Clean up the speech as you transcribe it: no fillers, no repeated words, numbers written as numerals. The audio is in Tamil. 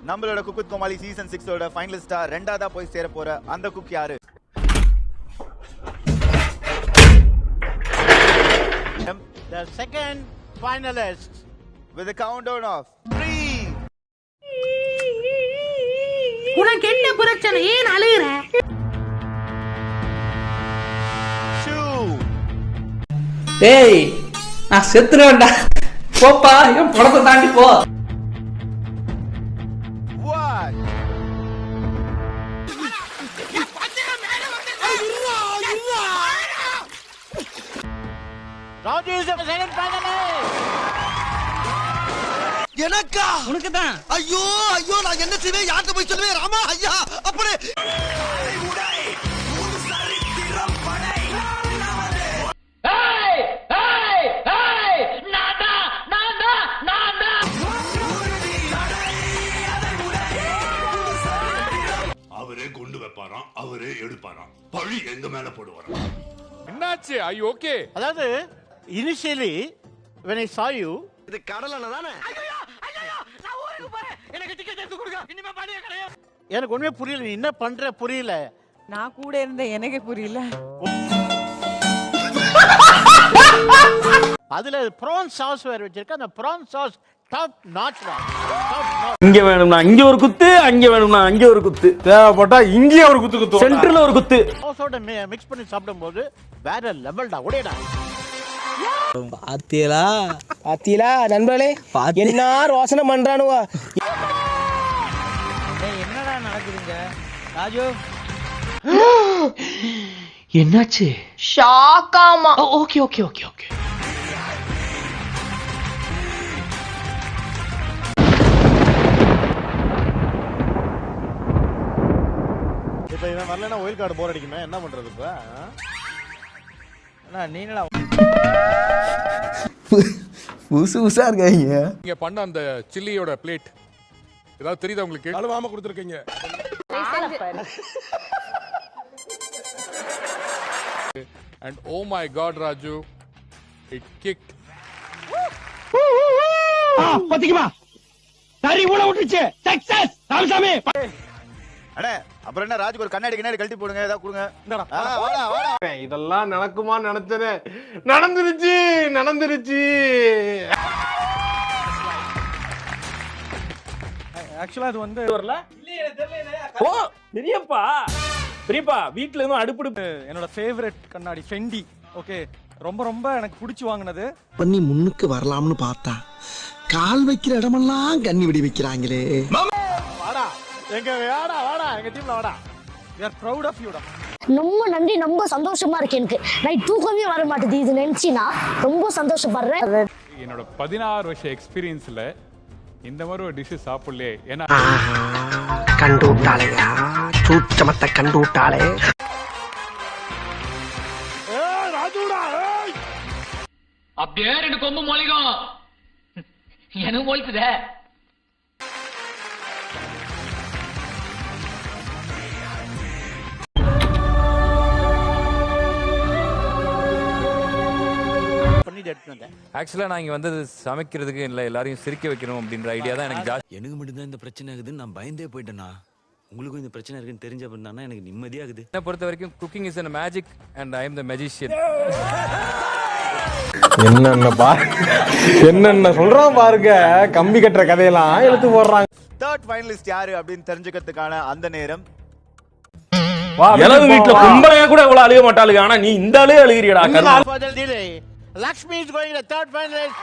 நம்மளோட குக் வித் கோமாளி சீசன் 6 ஓட ஃபைனலிஸ்டா ரெண்டாவதா போய் சேர போற அந்த குக் யாரு? The second finalist with a countdown of 3. உனக்கு என்ன பிரச்சனை? ஏன் அழுகுற? 2. டேய் நான் செத்துறேன்டா. போப்பா, என் படத்தை தாண்டி போ. 1. Raju is the second finalist. எனக்கா? உனக்கு தான். ஐயோ ஐயோ, நான் என்ன செய்வேன்? யார்கிட்ட போய் சொல்லுவேன்? ராமா ஐயா அப்படி. அவரே கொண்டு வைப்பாராம், அவரே எடுப்பாராம், பழி எங்க மேல போடுவாராம். என்னாச்சு? ஐ ஓகே. அதாவது initially when I saw you, இது கடலன தானே? எனக்கு ஒண்ணுமே புரியல. நீ என்ன பண்ற புரியல. நான் கூட இருந்த எனக்கு புரியல. அதுல prawn sauce வேற வச்சிருக்க. அந்த prawn sauce top notch. இங்க வேணும்னா இங்க ஒரு குத்து, அங்க வேணும்னா அங்க ஒரு குத்து, தேவைப்பட்டா இங்கே ஒரு குத்து குத்து, சென்டர்ல ஒரு குத்து. sauceோட மிக்ஸ் பண்ணி சாப்பிடும்போது வேற லெவல்டா. ஒடேடா. பாத்தீங்களா நண்பர்களே, என்ன ரோசனை பண்றானுவ? என்னடா நடக்குதுங்க ராஜு? என்னாச்சு? ஷாக்காமா. Okay okay okay okay. இப்ப இவன் வரலன்னா ஒயில் கார்டு போர் அடிக்குமே, என்ன பண்றது இப்ப? நீங்களா புதுசு புதுசா இருக்காங்க. நீங்க பண்ண அந்த சில்லியோட பிளேட் ஏதாவது தெரியுதா உங்களுக்கு? அழுவாம கொடுத்துருக்கீங்க. And oh my god Raju, it kicked. பாத்தீங்களா? சரி ஊட விட்டுச்சு. சக்சஸ் ராமசாமி. அண்ணே, அப்புறம் என்ன ராஜுக்கு ஒரு கண்ணாடி கழட்டி போடுங்க, ஏதாவது கொடுங்க. வாடா வாடா. இதெல்லாம் நடக்குமா நினைச்சனே, நடந்துருச்சு நடந்துருச்சு. ஆக்சுவலா அது வந்து வரல. ஓ பெரியப்பா, பெரியப்பா வீட்ல எதுவும் அடுப்பு. என்னோட ஃபேவரட் கண்ணாடி ஃபெண்டி. ஓகே, ரொம்ப ரொம்ப எனக்கு பிடிச்சி வாங்கினது. பண்ணி முன்னுக்கு வரலாம்னு பார்த்தா கால் வைக்கிற இடமெல்லாம் கண்ணி விடி வைக்கிறாங்களே. வாடா. எங்க வாடா வாடா, எங்க டீம்ல வாடா. We are proud of you. ரொம்ப நன்றி, ரொம்ப சந்தோஷமா இருக்கு. எனக்கு நைட் தூக்கமே வர மாட்டேது. இது நினைச்சினா ரொம்ப சந்தோஷப்படுறேன். என்னோட 16 வருஷ எக்ஸ்பீரியன்ஸ்ல இந்த மாதிரி ஒரு டிஷ் சாப்பிடலையே. ஏன்னா கண்டு விட்டாளையா, சூச்சமத்தை கண்டு விட்டாளே. அப்படியே ரெண்டு கொம்பு மொழிகும் எனக்கு மொழிக்குதே. ஆக்சுவலா நான் இங்க வந்தது சமைக்கிறதுக்கு இல்ல, எல்லாரையும் சிரிக்க வைக்கணும் அப்படின்ற ஐடியா தான் எனக்கு ஜாஸ்தி. எனக்கு மட்டும்தான் இந்த பிரச்சனை ஆகுதுன்னு நான் பயந்தே போயிட்டேன்னா, உங்களுக்கும் இந்த பிரச்சனை இருக்குன்னு தெரிஞ்ச அப்படின்னா எனக்கு நிம்மதியாகுது. என்ன பொறுத்த வரைக்கும் cooking is a magic and I am the magician. என்னென்ன சொல்றான் பாருங்க, கம்பி கட்டுற கதையெல்லாம் எடுத்து போடுறாங்க. தேர்ட் ஃபைனலிஸ்ட் யாரு அப்படின்னு தெரிஞ்சுக்கிறதுக்கான அந்த நேரம். எனது வீட்டுல கும்பலையா கூட இவ்வளவு அழுக மாட்டாளுங்க, ஆனா நீ இந்த அழுக அழுகிறியடா. Lakshmi is going to third finalist.